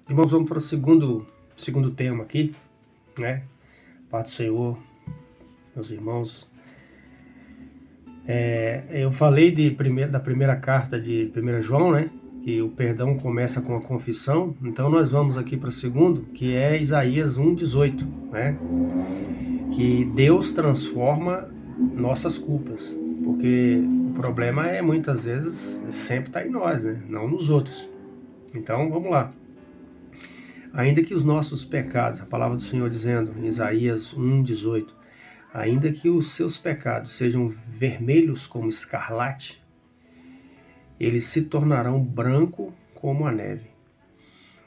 Irmãos, vamos para o segundo tema aqui, né? Paz do Senhor, meus irmãos. Eu falei da primeira carta de 1 João, né? Que o perdão começa com a confissão. Então nós vamos aqui para o segundo, que é Isaías 1,18, né? Que Deus transforma nossas culpas. Porque o problema é muitas vezes, sempre está em nós, né? Não nos outros. Então vamos lá. Ainda que os nossos pecados, a palavra do Senhor dizendo em Isaías 1,18, ainda que os seus pecados sejam vermelhos como escarlate, eles se tornarão branco como a neve.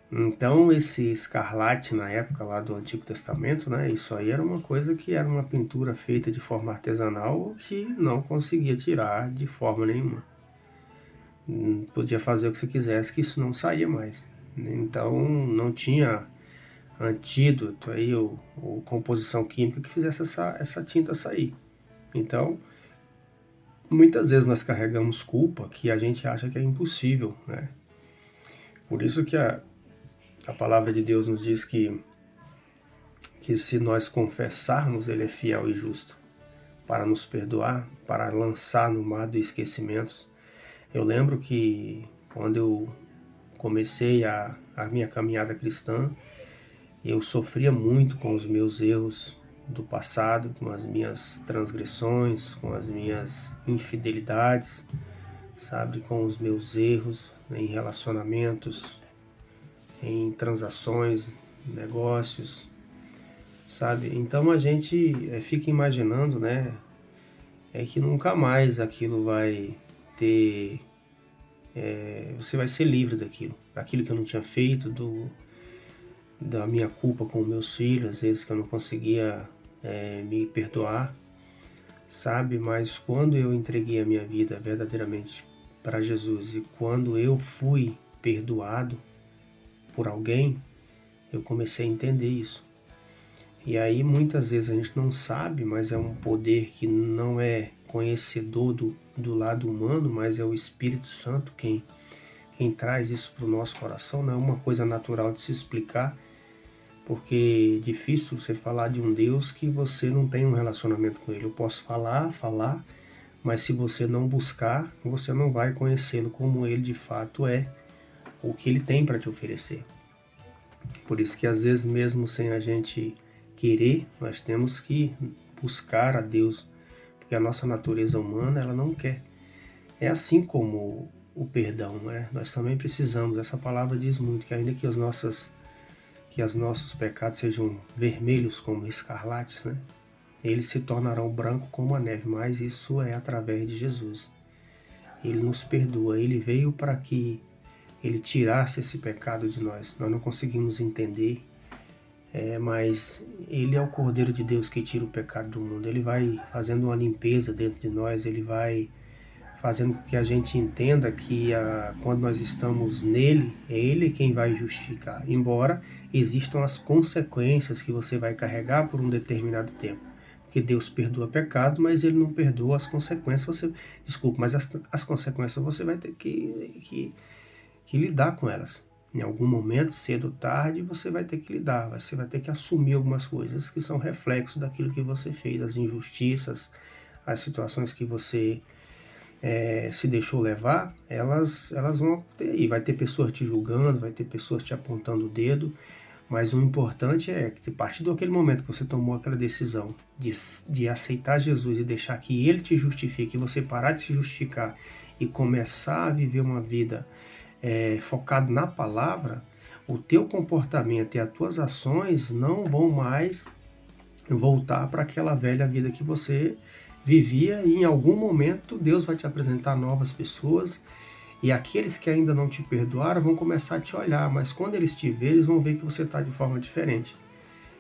Então esse escarlate na época lá do Antigo Testamento, né, isso aí era uma coisa que era uma pintura feita de forma artesanal que não conseguia tirar de forma nenhuma. Podia fazer o que você quisesse que isso não saía mais. Então não tinha antídoto aí, ou composição química que fizesse essa tinta sair. Então, muitas vezes nós carregamos culpa que a gente acha que é impossível, né? Por isso que a palavra de Deus nos diz que se nós confessarmos, Ele é fiel e justo para nos perdoar, para lançar no mar do esquecimento. Eu lembro que quando eu comecei a minha caminhada cristã, eu sofria muito com os meus erros do passado, com as minhas transgressões, com as minhas infidelidades, sabe, com os meus erros em relacionamentos, em transações, negócios, sabe? Então a gente fica imaginando, né, que nunca mais aquilo vai ter, você vai ser livre daquilo que eu não tinha feito, da minha culpa com meus filhos, às vezes que eu não conseguia me perdoar, sabe? Mas quando eu entreguei a minha vida verdadeiramente para Jesus e quando eu fui perdoado por alguém, eu comecei a entender isso. E aí muitas vezes a gente não sabe, mas é um poder que não é conhecedor do lado humano, mas é o Espírito Santo quem traz isso para o nosso coração. Não é uma coisa natural de se explicar, porque é difícil você falar de um Deus que você não tem um relacionamento com Ele. Eu posso falar, mas se você não buscar, você não vai conhecê-lo como Ele de fato é, o que Ele tem para te oferecer. Por isso que às vezes mesmo sem a gente querer, nós temos que buscar a Deus, porque a nossa natureza humana, ela não quer. É assim como o perdão, né? Nós também precisamos, essa palavra diz muito, que ainda que os nossos pecados sejam vermelhos como escarlates, né? Eles se tornarão brancos como a neve, mas isso é através de Jesus. Ele nos perdoa, Ele veio para que Ele tirasse esse pecado de nós. Nós não conseguimos entender, mas Ele é o Cordeiro de Deus que tira o pecado do mundo. Ele vai fazendo uma limpeza dentro de nós, Ele vai fazendo com que a gente entenda que quando nós estamos nele, é Ele quem vai justificar, embora existam as consequências que você vai carregar por um determinado tempo. Porque Deus perdoa pecado, mas Ele não perdoa as consequências. Mas as consequências você vai ter que lidar com elas. Em algum momento, cedo ou tarde, você vai ter que lidar, você vai ter que assumir algumas coisas que são reflexos daquilo que você fez, as injustiças, as situações que você se deixou levar, elas vão ter aí. Vai ter pessoas te julgando, vai ter pessoas te apontando o dedo, mas o importante é que a partir daquele momento que você tomou aquela decisão de aceitar Jesus e deixar que Ele te justifique, e você parar de se justificar e começar a viver uma vida focado na palavra, o teu comportamento e as tuas ações não vão mais voltar para aquela velha vida que você vivia, e em algum momento Deus vai te apresentar novas pessoas, e aqueles que ainda não te perdoaram vão começar a te olhar, mas quando eles te verem, eles vão ver que você está de forma diferente.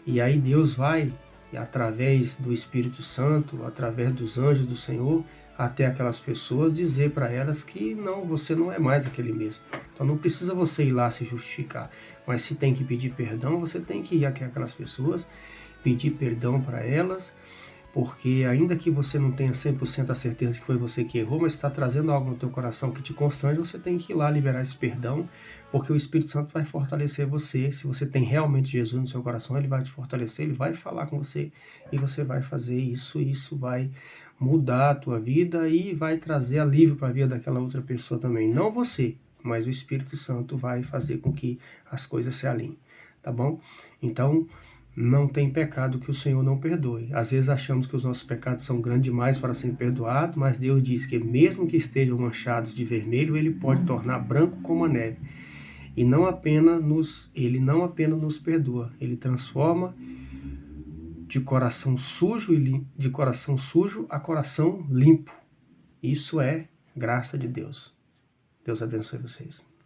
E aí Deus vai, através do Espírito Santo, através dos anjos do Senhor, até aquelas pessoas, dizer para elas que não, você não é mais aquele mesmo. Então não precisa você ir lá se justificar, mas se tem que pedir perdão, você tem que ir até aquelas pessoas, pedir perdão para elas, porque ainda que você não tenha 100% a certeza que foi você que errou, mas está trazendo algo no teu coração que te constrange, você tem que ir lá liberar esse perdão, porque o Espírito Santo vai fortalecer você. Se você tem realmente Jesus no seu coração, ele vai te fortalecer, ele vai falar com você e você vai fazer isso, e isso vai mudar a tua vida e vai trazer alívio para a vida daquela outra pessoa também. Não você, mas o Espírito Santo vai fazer com que as coisas se alinhem, tá bom? Então, não tem pecado que o Senhor não perdoe. Às vezes achamos que os nossos pecados são grandes demais para ser perdoados, mas Deus diz que mesmo que estejam manchados de vermelho, Ele pode tornar branco como a neve. E Ele não apenas nos perdoa, Ele transforma de coração sujo a coração limpo. Isso é graça de Deus. Deus abençoe vocês.